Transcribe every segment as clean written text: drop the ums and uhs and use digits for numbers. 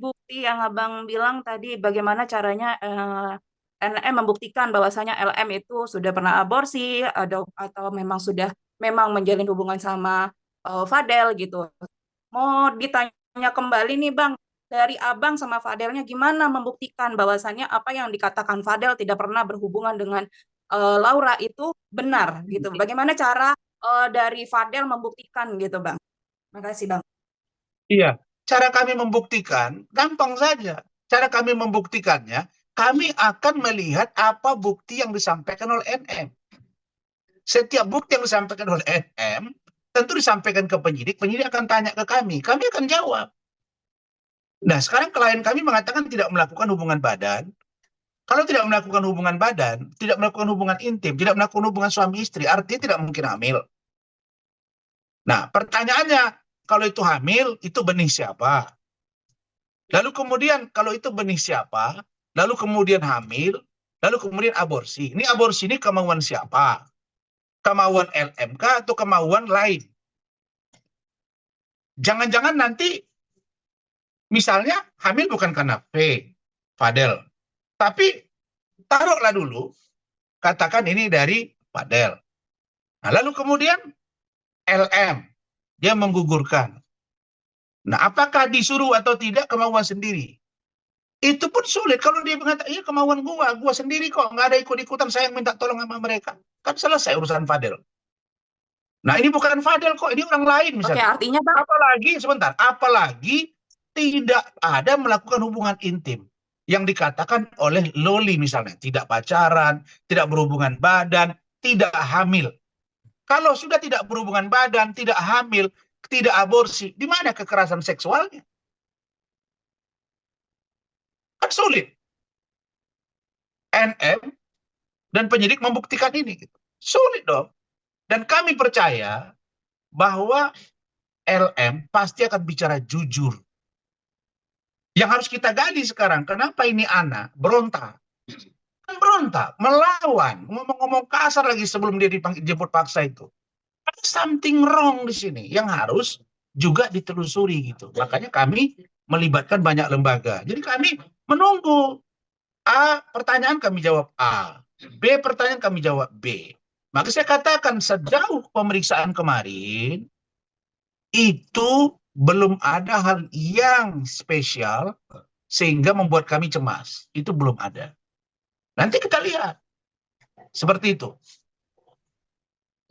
Bukti yang Abang bilang tadi, bagaimana caranya LM membuktikan bahwasanya LM itu sudah pernah aborsi atau memang menjalin hubungan sama Fadel gitu. Mau ditanya kembali nih Bang, dari Abang sama Fadelnya gimana membuktikan bahwasannya apa yang dikatakan Fadel tidak pernah berhubungan dengan Laura itu benar gitu. Bagaimana cara dari Fadel membuktikan gitu Bang? Makasih Bang. Iya, cara kami membuktikan gampang saja. Cara kami membuktikannya, kami akan melihat apa bukti yang disampaikan oleh NM. Setiap bukti yang disampaikan oleh NM, tentu disampaikan ke penyidik, penyidik akan tanya ke kami akan jawab. Nah, sekarang klien kami mengatakan tidak melakukan hubungan badan. Kalau tidak melakukan hubungan badan, tidak melakukan hubungan intim, tidak melakukan hubungan suami istri, artinya tidak mungkin hamil. Nah, pertanyaannya, kalau itu hamil, itu benih siapa? Lalu kemudian kalau itu benih siapa? Lalu kemudian hamil, lalu kemudian aborsi. Ini aborsi ini kemauan siapa? Kemauan LMK atau kemauan lain? Jangan-jangan nanti misalnya hamil bukan karena Fadel. Tapi taruhlah dulu, katakan ini dari Fadel. Nah, lalu kemudian LM, dia menggugurkan. Nah, apakah disuruh atau tidak kemauan sendiri? Itu pun sulit kalau dia mengatakan, iya kemauan gua sendiri kok, nggak ada ikut-ikutan, saya yang minta tolong sama mereka. Kan selesai urusan Fadel. Nah, ini bukan Fadel kok, ini orang lain misalnya. Oke, artinya Bang, Apalagi tidak ada melakukan hubungan intim yang dikatakan oleh Loli misalnya, tidak pacaran, tidak berhubungan badan, tidak hamil. Kalau sudah tidak berhubungan badan, tidak hamil, tidak aborsi, di mana kekerasan seksualnya? Kan sulit. NM dan penyidik membuktikan ini. Sulit dong. Dan kami percaya bahwa LM pasti akan bicara jujur. Yang harus kita gali sekarang, kenapa ini anak berontak? Kan berontak, melawan, ngomong-ngomong kasar lagi sebelum dia dijemput paksa itu. Ada something wrong di sini yang harus juga ditelusuri gitu. Makanya kami melibatkan banyak lembaga. Jadi kami menunggu. A, pertanyaan kami jawab A. B, pertanyaan kami jawab B. Maka saya katakan sejauh pemeriksaan kemarin, itu belum ada hal yang spesial sehingga membuat kami cemas. Itu belum ada. Nanti kita lihat. Seperti itu.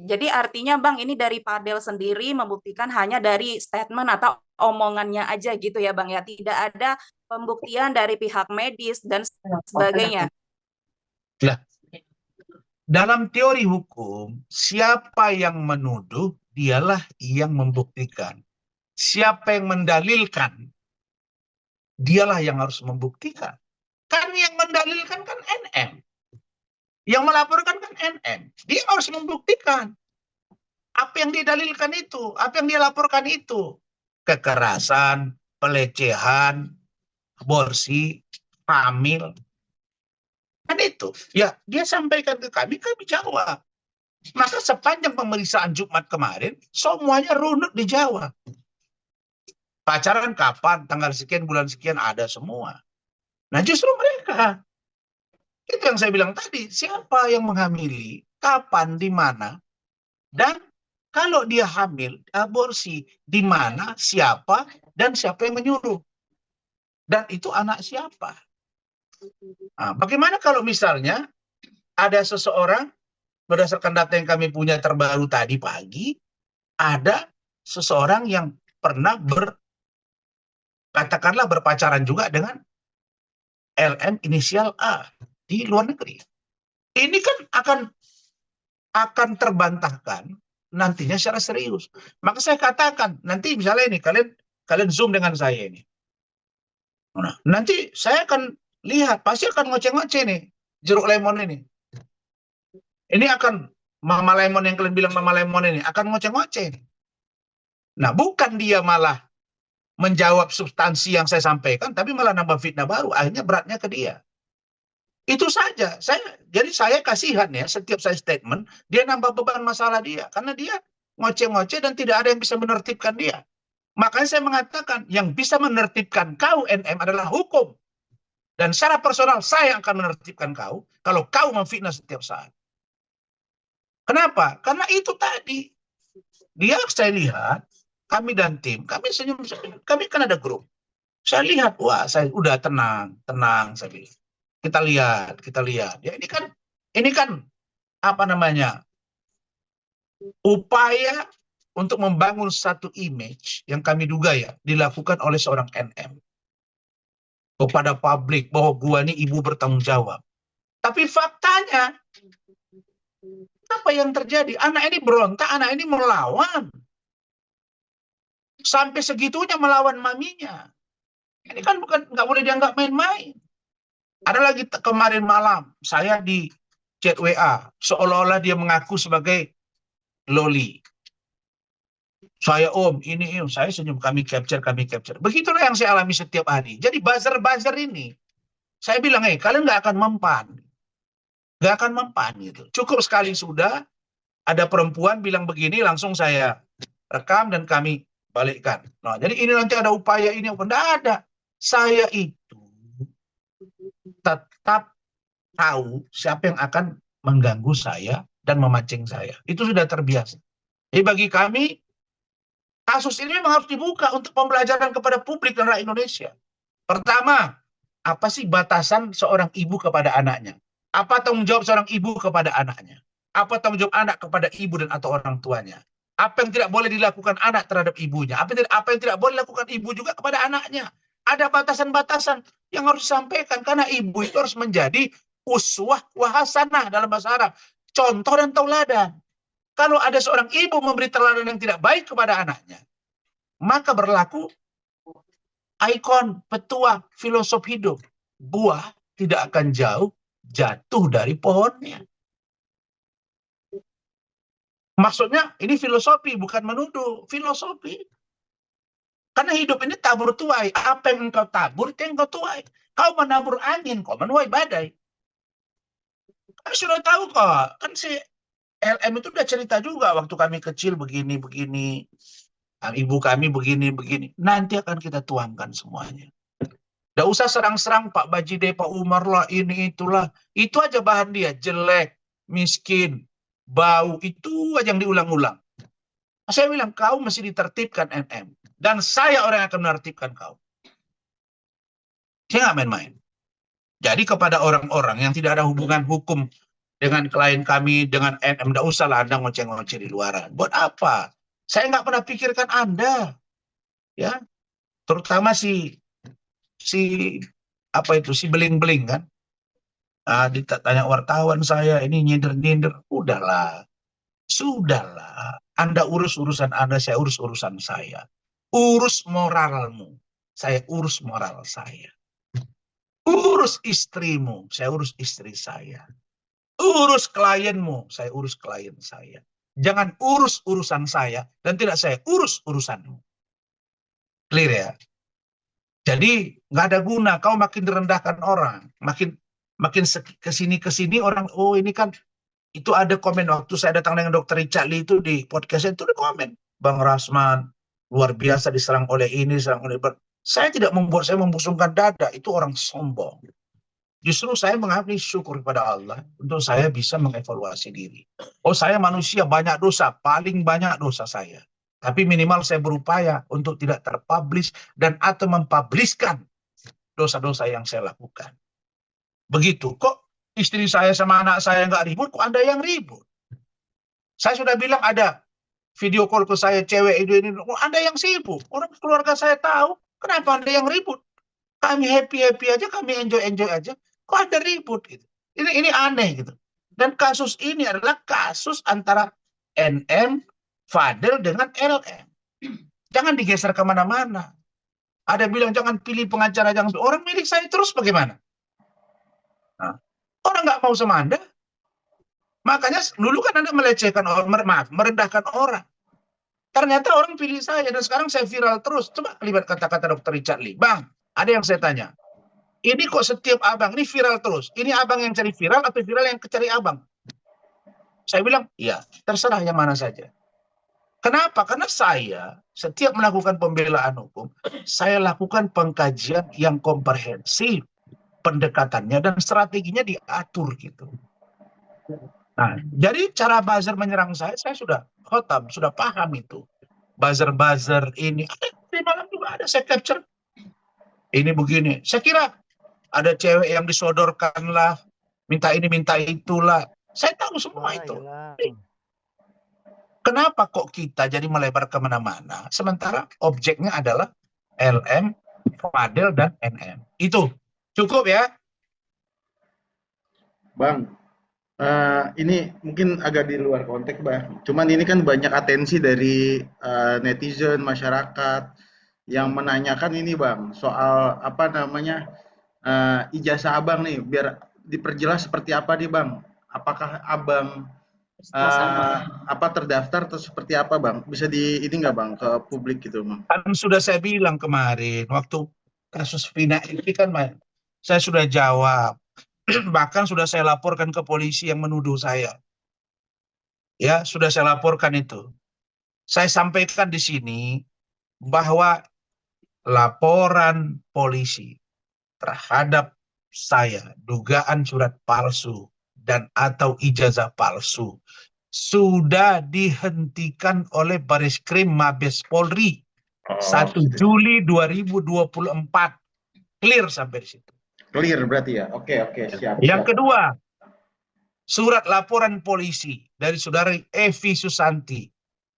jadi artinya Bang ini dari Fadel sendiri membuktikan hanya dari statement atau omongannya aja gitu ya Bang ya. Tidak ada pembuktian dari pihak medis dan sebagainya. Nah, dalam teori hukum, siapa yang menuduh, dialah yang membuktikan. Siapa yang mendalilkan, dialah yang harus membuktikan. Kan yang mendalilkan kan NM. Yang melaporkan kan NM. Dia harus membuktikan. Apa yang didalilkan itu, apa yang dia laporkan itu. Kekerasan, pelecehan, aborsi, hamil. Kan itu. Ya, dia sampaikan ke kami jawab. Maka sepanjang pemeriksaan Jumat kemarin, semuanya runut dijawab. Pacaran kapan, tanggal sekian, bulan sekian, ada semua. Nah justru mereka. Itu yang saya bilang tadi, siapa yang menghamili, kapan, di mana, dan kalau dia hamil, aborsi, di mana, siapa, dan siapa yang menyuruh. Dan itu anak siapa. Nah, bagaimana kalau misalnya ada seseorang, berdasarkan data yang kami punya terbaru tadi pagi, ada seseorang yang pernah katakanlah berpacaran juga dengan LM inisial A di luar negeri. Ini kan akan terbantahkan nantinya secara serius. Maka saya katakan, nanti misalnya ini kalian zoom dengan saya ini. Nah, nanti saya akan lihat, pasti akan ngoceh-ngoceh nih jeruk lemon ini. Ini akan Mama Lemon yang kalian bilang Mama Lemon ini akan ngoceh-ngoceh. Nah, bukan dia malah menjawab substansi yang saya sampaikan, tapi malah nambah fitnah baru. Akhirnya beratnya ke dia. Itu saja. Jadi saya kasihan ya, setiap saya statement, dia nambah beban masalah dia. Karena dia ngoceh-ngoceh dan tidak ada yang bisa menertibkan dia. Makanya saya mengatakan, yang bisa menertibkan kau NM adalah hukum. Dan secara personal, saya akan menertibkan kau kalau kau memfitnah setiap saat. Kenapa? Karena itu tadi. Dia saya lihat, kami dan tim, kami senyum-senyum, kami kan ada grup. Saya lihat, wah, saya udah tenang, tenang, saya bilang. Kita lihat, kita lihat. Ya ini kan apa namanya? Upaya untuk membangun satu image yang kami duga ya dilakukan oleh seorang NM kepada publik bahwa gua ini ibu bertanggung jawab. Tapi faktanya apa yang terjadi? Anak ini berontak, anak ini melawan. Sampai segitunya melawan maminya. Ini kan bukan nggak boleh dianggap main-main. Ada lagi kemarin malam saya di chat WA seolah-olah dia mengaku sebagai Loli. Saya ini saya senyum, kami capture, kami capture. Begitulah yang saya alami setiap hari. Jadi buzzer-buzzer ini, saya bilang, kalian nggak akan mempan. Nggak akan mempan gitu. Cukup sekali sudah, ada perempuan bilang begini, langsung saya rekam dan kami balikkan. Nah, jadi ini nanti ada upaya ini, enggak ada. Saya itu tetap tahu siapa yang akan mengganggu saya dan memancing saya. Itu sudah terbiasa. Jadi bagi kami, kasus ini memang harus dibuka untuk pembelajaran kepada publik dan rakyat Indonesia. Pertama, apa sih batasan seorang ibu kepada anaknya? Apa tanggung jawab seorang ibu kepada anaknya? Apa tanggung jawab anak kepada ibu dan atau orang tuanya? Apa yang tidak boleh dilakukan anak terhadap ibunya? Apa yang tidak boleh dilakukan ibu juga kepada anaknya? Ada batasan-batasan yang harus disampaikan karena ibu itu harus menjadi uswah wahasanah dalam bahasa Arab. Contoh dan tauladan. Kalau ada seorang ibu memberi teladan yang tidak baik kepada anaknya, maka berlaku ikon, petua, filosof hidup. Buah tidak akan jauh jatuh dari pohonnya. Maksudnya ini filosofi, bukan menuduh. Filosofi. Karena hidup ini tabur tuai. Apa yang engkau tabur, itu yang engkau tuai. Kau menabur angin, kau menuai badai. Kami sudah tahu kok. Kan si LM itu udah cerita juga waktu kami kecil begini-begini. Ibu kami begini-begini. Nanti akan kita tuangkan semuanya. Nggak usah serang-serang Pak Bajide, Pak Umar lah, ini itulah. Itu aja bahan dia. Jelek, miskin, bau. Itu aja yang diulang-ulang. Saya bilang, kau mesti ditertibkan NM. Dan saya orang yang akan menertibkan kau. Saya nggak main-main. Jadi kepada orang-orang yang tidak ada hubungan hukum dengan klien kami, dengan NM, nggak usah lah Anda ngoceh-ngoceh di luaran. Buat apa? Saya nggak pernah pikirkan Anda. Ya, terutama si apa itu, si beling-beling kan. Ditanya wartawan saya, ini nyindir-nyindir. Sudahlah. Anda urus urusan Anda, saya urus urusan saya. Urus moralmu, saya urus moral saya. Urus istrimu, saya urus istri saya. Urus klienmu, saya urus klien saya. Jangan urus urusan saya dan tidak saya urus urusanmu. Clear ya? Jadi nggak ada guna kau makin direndahkan orang, makin kesini orang, oh ini kan. Itu ada komen waktu saya datang dengan Dr. Richard Lee itu di podcastnya, itu ada komen, Bang Rasman luar biasa diserang oleh ini, diserang oleh saya tidak membuat saya membusungkan dada, itu orang sombong. Justru saya mengabdi syukur kepada Allah untuk saya bisa mengevaluasi diri. Oh, saya manusia banyak dosa, paling banyak dosa saya. Tapi minimal saya berupaya untuk tidak terpublish dan atau mempublishkan dosa-dosa yang saya lakukan. Begitu kok. Istri saya sama anak saya nggak ribut, kok Anda yang ribut? Saya sudah bilang ada video call ke saya, cewek ini, kok Anda yang sibuk? Orang keluarga saya tahu, kenapa Anda yang ribut? Kami happy-happy aja, kami enjoy-enjoy aja, kok Anda ribut? Gitu. Ini aneh gitu. Dan kasus ini adalah kasus antara NM, Fadel dengan LM. Jangan digeser kemana-mana. Ada bilang jangan pilih pengacara, jangan orang milik saya terus bagaimana? Nah, orang nggak mau sama Anda, Makanya dulu kan Anda melecehkan orang, maaf, merendahkan orang. Ternyata orang pilih saya dan sekarang saya viral terus. Coba lihat kata-kata Dr. Richard Lee. Bang, ada yang saya tanya. Ini kok setiap abang ini viral terus? Ini abang yang cari viral atau viral yang cari abang? Saya bilang, ya terserah yang mana saja. Kenapa? Karena saya setiap melakukan pembelaan hukum, saya lakukan pengkajian yang komprehensif, pendekatannya dan strateginya diatur gitu. Nah, jadi cara buzzer menyerang saya sudah khotam, sudah paham itu. Buzzer-buzzer ini, di malam juga ada, saya capture. Ini begini, saya kira ada cewek yang disodorkan lah, minta ini, minta itulah. Saya tahu semua itu. Kenapa kok kita jadi melebar kemana-mana, sementara objeknya adalah LM, Fadel, dan NM. Itu, cukup ya? Bang, ini mungkin agak di luar konteks, Bang. Cuman ini kan banyak atensi dari netizen, masyarakat yang menanyakan ini, Bang, soal apa namanya ijazah Abang nih, biar diperjelas seperti apa nih, Bang? Apakah Abang apa terdaftar atau seperti apa, Bang? Bisa di ini nggak, Bang, ke publik gitu, Bang? Kan sudah saya bilang kemarin, waktu kasus Vina ini kan saya sudah jawab. Bahkan sudah saya laporkan ke polisi yang menuduh saya. Ya, sudah saya laporkan itu. Saya sampaikan di sini bahwa laporan polisi terhadap saya, dugaan surat palsu dan atau ijazah palsu, sudah dihentikan oleh Bareskrim Mabes Polri 1 Juli 2024. Clear sampai di situ. Clear berarti ya? Oke, siap. Yang kedua, surat laporan polisi dari saudari Evi Susanti,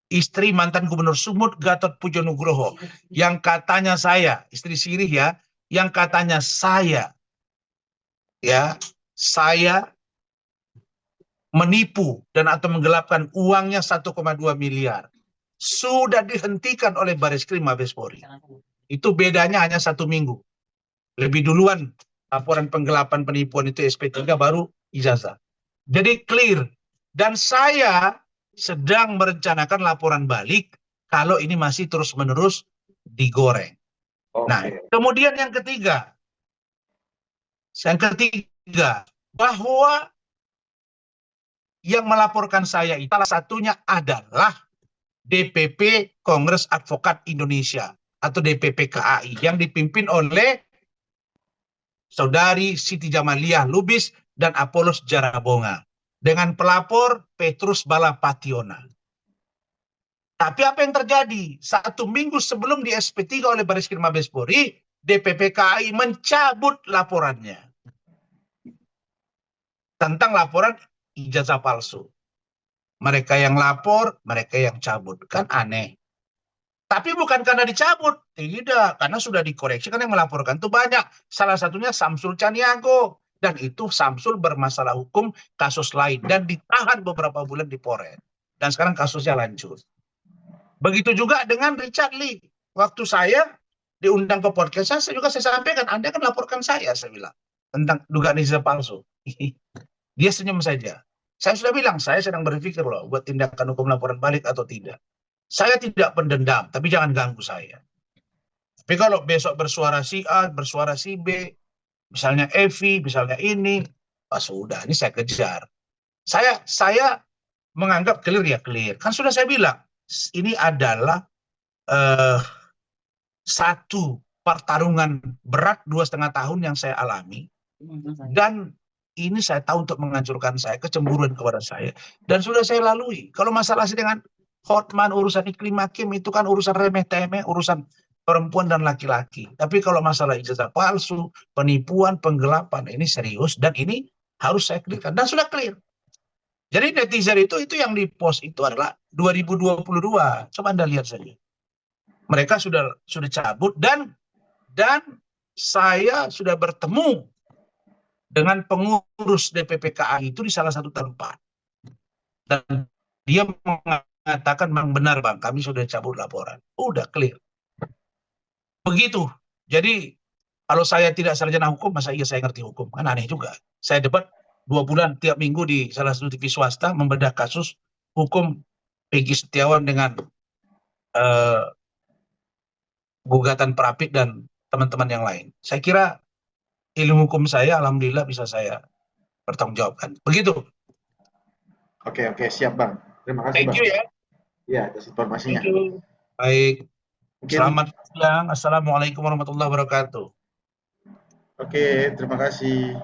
istri mantan Gubernur Sumut Gatot Pujo Nugroho, yang katanya saya, istri sirih ya, yang katanya saya menipu dan atau menggelapkan uangnya 1,2 miliar. Sudah dihentikan oleh Bareskrim Mabes Polri. Itu bedanya hanya 1 minggu. Lebih duluan laporan penggelapan penipuan itu SP3 baru ijazah. Jadi clear. Dan saya sedang merencanakan laporan balik kalau ini masih terus-menerus digoreng. Nah, kemudian yang ketiga, bahwa yang melaporkan saya itu salah satunya adalah DPP Kongres Advokat Indonesia atau DPP KAI yang dipimpin oleh Saudari Siti Jamaliah Lubis dan Apolos Jarabonga dengan pelapor Petrus Balapationa. Tapi apa yang terjadi? 1 minggu sebelum di SP3 oleh Bareskrim Mabes Polri, DPP KAI mencabut laporannya tentang laporan ijazah palsu. Mereka yang lapor, mereka yang cabut. Kan aneh. Tapi bukan karena dicabut. Tidak, karena sudah dikoreksi. Kan yang melaporkan itu banyak. Salah satunya Samsul Caniago. Dan itu Samsul bermasalah hukum kasus lain. Dan ditahan beberapa bulan di Polres. Dan sekarang kasusnya lanjut. Begitu juga dengan Richard Lee. Waktu saya diundang ke podcast saya juga saya sampaikan, Anda kan laporkan saya bilang. Tentang dugaan ijazah palsu. Dia senyum saja. Saya sudah bilang, saya sedang berpikir loh, buat tindakan hukum laporan balik atau tidak. Saya tidak pendendam, tapi jangan ganggu saya. Tapi kalau besok bersuara si A, bersuara si B, misalnya Evi, misalnya ini, sudah, ini saya kejar. Saya menganggap clear ya clear. Kan sudah saya bilang, ini adalah satu pertarungan berat 2,5 tahun yang saya alami. Dan ini saya tahu untuk menghancurkan saya, kecemburuan kepada saya. Dan sudah saya lalui. Kalau masalah dengan Hotman, urusan iklim hakim itu kan urusan remeh-temeh, urusan perempuan dan laki-laki. Tapi kalau masalah ijazah palsu, penipuan, penggelapan, ini serius. Dan ini harus saya clearkan. Dan sudah clear. Jadi netizen itu yang di-post itu adalah 2022. Coba Anda lihat saja. Mereka sudah cabut dan saya sudah bertemu dengan pengurus DPP KAI itu di salah satu tempat. Dan dia mengatakan, Bang, benar Bang, kami sudah cabut laporan. Udah clear. Begitu. Jadi kalau saya tidak sarjana hukum, masa iya saya ngerti hukum? Kan aneh juga. Saya debat 2 bulan tiap minggu di salah satu TV swasta membedah kasus hukum Peggy Setiawan dengan gugatan Perapit dan teman-teman yang lain. Saya kira ilmu hukum saya alhamdulillah bisa saya pertanggungjawabkan. Begitu. Oke, siap Bang. Terima kasih Thank Bang. you ya. Ya, atas informasinya. Thank you. Baik. Mungkin, Selamat siang. Assalamualaikum warahmatullahi wabarakatuh. oke, terima kasih.